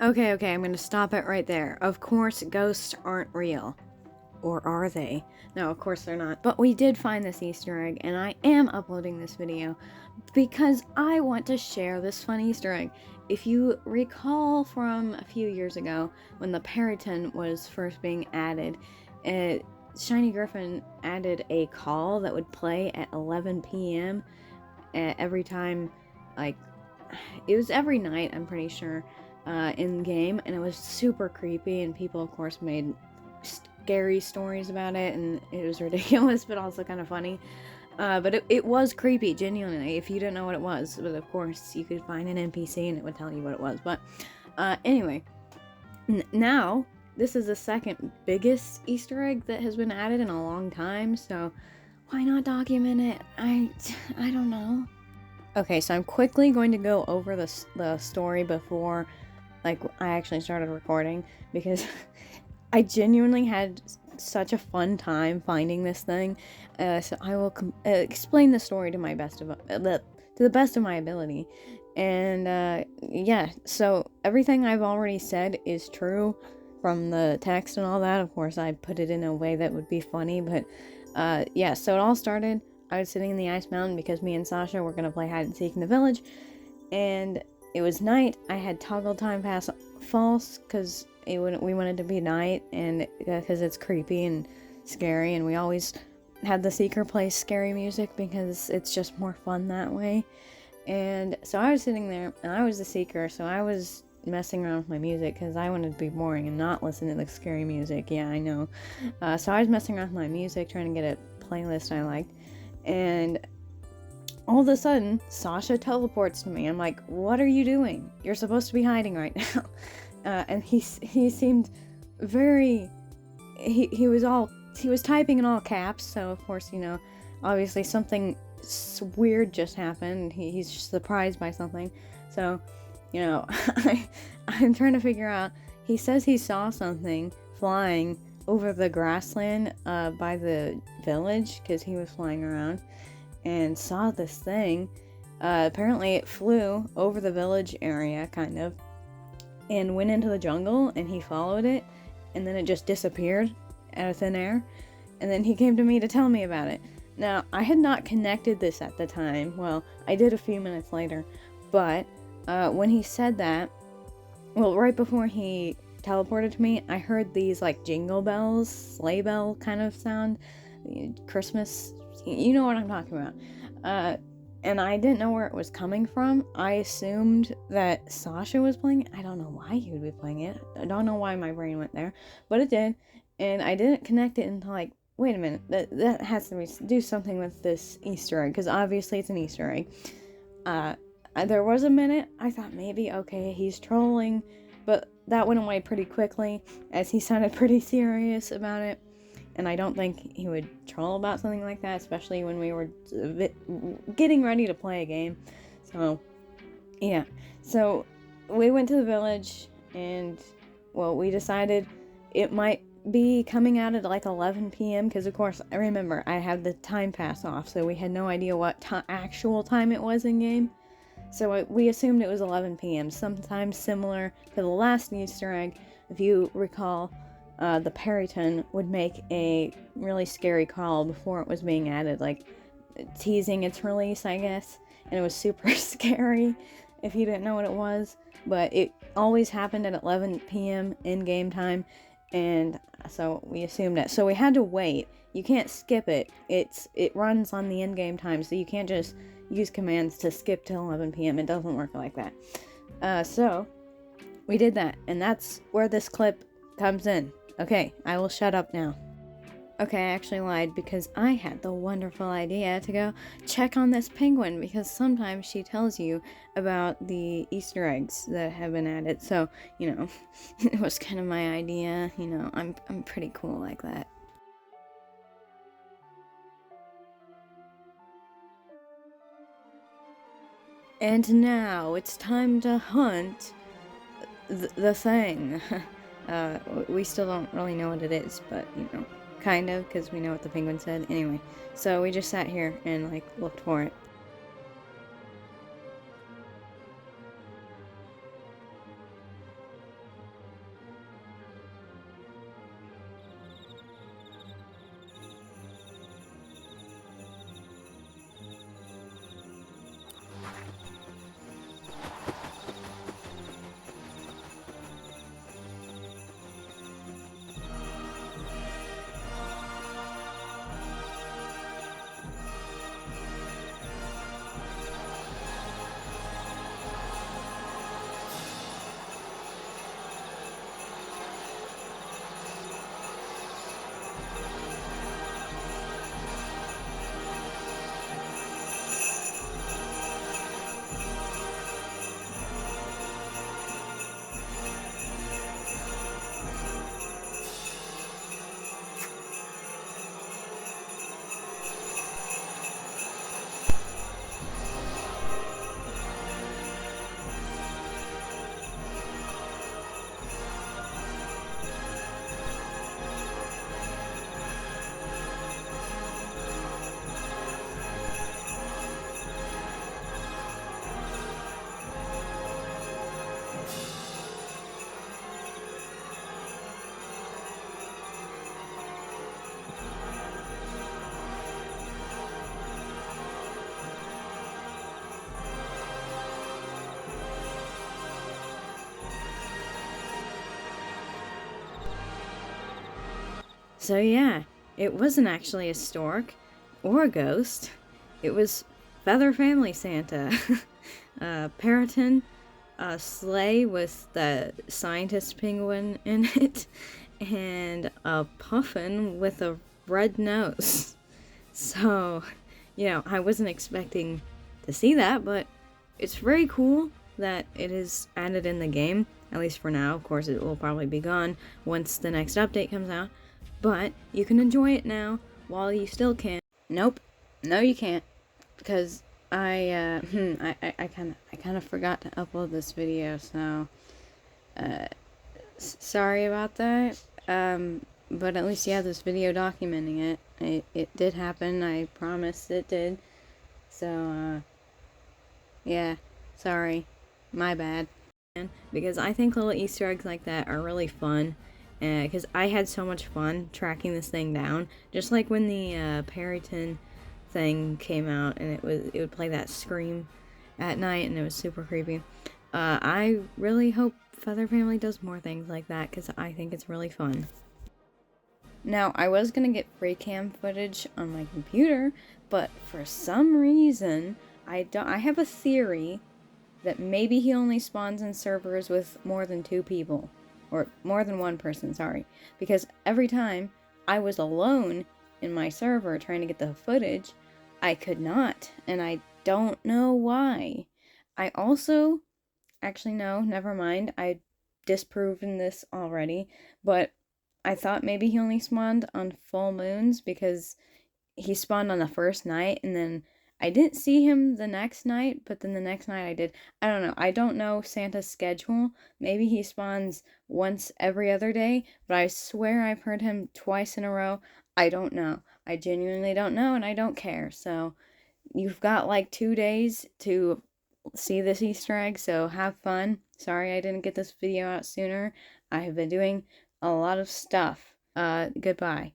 Okay, I'm gonna stop it right there. Of course, ghosts aren't real. Or are they? No, of course they're not. But we did find this Easter egg, and I am uploading this video because I want to share this fun Easter egg. If you recall from a few years ago, when the Periton was first being added, Shiny Griffin added a call that would play at 11 p.m. Every time, like, it was every night, I'm pretty sure, in game, and it was super creepy, and people, of course, made scary stories about it, and it was ridiculous, but also kind of funny. But it was creepy, genuinely, if you didn't know what it was. But of course, you could find an NPC and it would tell you what it was. But anyway, now this is the second biggest Easter egg that has been added in a long time, so why not document it? I don't know. Okay, so I'm quickly going to go over the story before, like, I actually started recording, because I genuinely had such a fun time finding this thing. So I will explain the story to the best of my ability. And yeah, so everything I've already said is true from the text and all that. Of course, I put it in a way that would be funny, but yeah. So it all started. I was sitting in the ice mountain because me and Sasha were gonna play hide and seek in the village, and it was night. I had toggle time pass false because we wanted to be night, and because it's creepy and scary, and we always had the seeker play scary music because it's just more fun that way. And so I was sitting there, and I was the seeker, so I was messing around with my music because I wanted to be boring and not listen to the scary music. Yeah, I know. So I was messing around with my music, trying to get a playlist I liked, and all of a sudden, Sasha teleports to me. I'm like, what are you doing? You're supposed to be hiding right now. And he seemed very, he was typing in all caps, so of course, you know, obviously something weird just happened. He's just surprised by something. So, you know, I'm trying to figure out, he says he saw something flying over the grassland by the village, because he was flying around and saw this thing. Apparently it flew over the village area, kind of, and went into the jungle, and he followed it, and then it just disappeared out of thin air, and then he came to me to tell me about it. Now, I had not connected this at the time. Well, I did a few minutes later, but when he said that, well, right before he teleported to me, I heard these, like, jingle bells, sleigh bell kind of sound, Christmas, you know what I'm talking about. And I didn't know where it was coming from. I assumed that Sasha was playing it. I don't know why he would be playing it. I don't know why my brain went there, but it did. And I didn't connect it until, like, wait a minute, that has to do something with this Easter egg, because obviously it's an Easter egg. There was a minute, I thought maybe, okay, he's trolling, but that went away pretty quickly, as he sounded pretty serious about it. And I don't think he would troll about something like that, especially when we were getting ready to play a game. So, yeah. So, we went to the village, and, well, we decided it might be coming out at like 11 p.m. because, of course, I remember I had the time pass off, so we had no idea what actual time it was in game. So we assumed it was 11 p.m., sometimes similar to the last Easter egg. If you recall, the Periton would make a really scary call before it was being added, like teasing its release, I guess, and it was super scary if you didn't know what it was, but it always happened at 11 p.m. in game time, and so we assumed it. So we had to wait. You can't skip it. It runs on the in-game time, so you can't just use commands to skip till 11 p.m. It doesn't work like that. So we did that, and that's where this clip comes in. Okay, I will shut up now. Okay, I actually lied because I had the wonderful idea to go check on this penguin, because sometimes she tells you about the Easter eggs that have been added. So, you know, it was kind of my idea. You know, I'm pretty cool like that. And now it's time to hunt the thing. We still don't really know what it is, but, you know, kind of, because we know what the penguin said. Anyway, so we just sat here and, like, looked for it. So yeah, it wasn't actually a stork or a ghost. It was Feather Family Santa. Periton, a sleigh with the scientist penguin in it, and a puffin with a red nose. So, I wasn't expecting to see that, but it's very cool that it is added in the game, at least for now. Of course, it will probably be gone once the next update comes out, but you can enjoy it now while you still can. Nope, no you can't, because I kind of forgot to upload this video, so sorry about that. But at least you have this video documenting it. It did happen. I promise it did. So yeah, sorry, my bad. Because I think little Easter eggs like that are really fun. Because I had so much fun tracking this thing down. Just like when the Periton thing came out, and it would play that scream at night, and it was super creepy. I really hope Feather Family does more things like that, because I think it's really fun. Now, I was gonna get free cam footage on my computer, but for some reason, I have a theory that maybe he only spawns in servers with more than 2 people. Or more than 1 person, sorry. Because every time I was alone in my server trying to get the footage, I could not. And I don't know why. I also... Actually, no, never mind. I disproven this already. But I thought maybe he only spawned on full moons because he spawned on the first night, and then I didn't see him the next night, but then the next night I did. I don't know. I don't know Santa's schedule. Maybe he spawns once every other day, but I swear I've heard him twice in a row. I don't know. I genuinely don't know, and I don't care. So you've got like 2 days to see this Easter egg, so have fun. Sorry I didn't get this video out sooner. I have been doing a lot of stuff. Goodbye.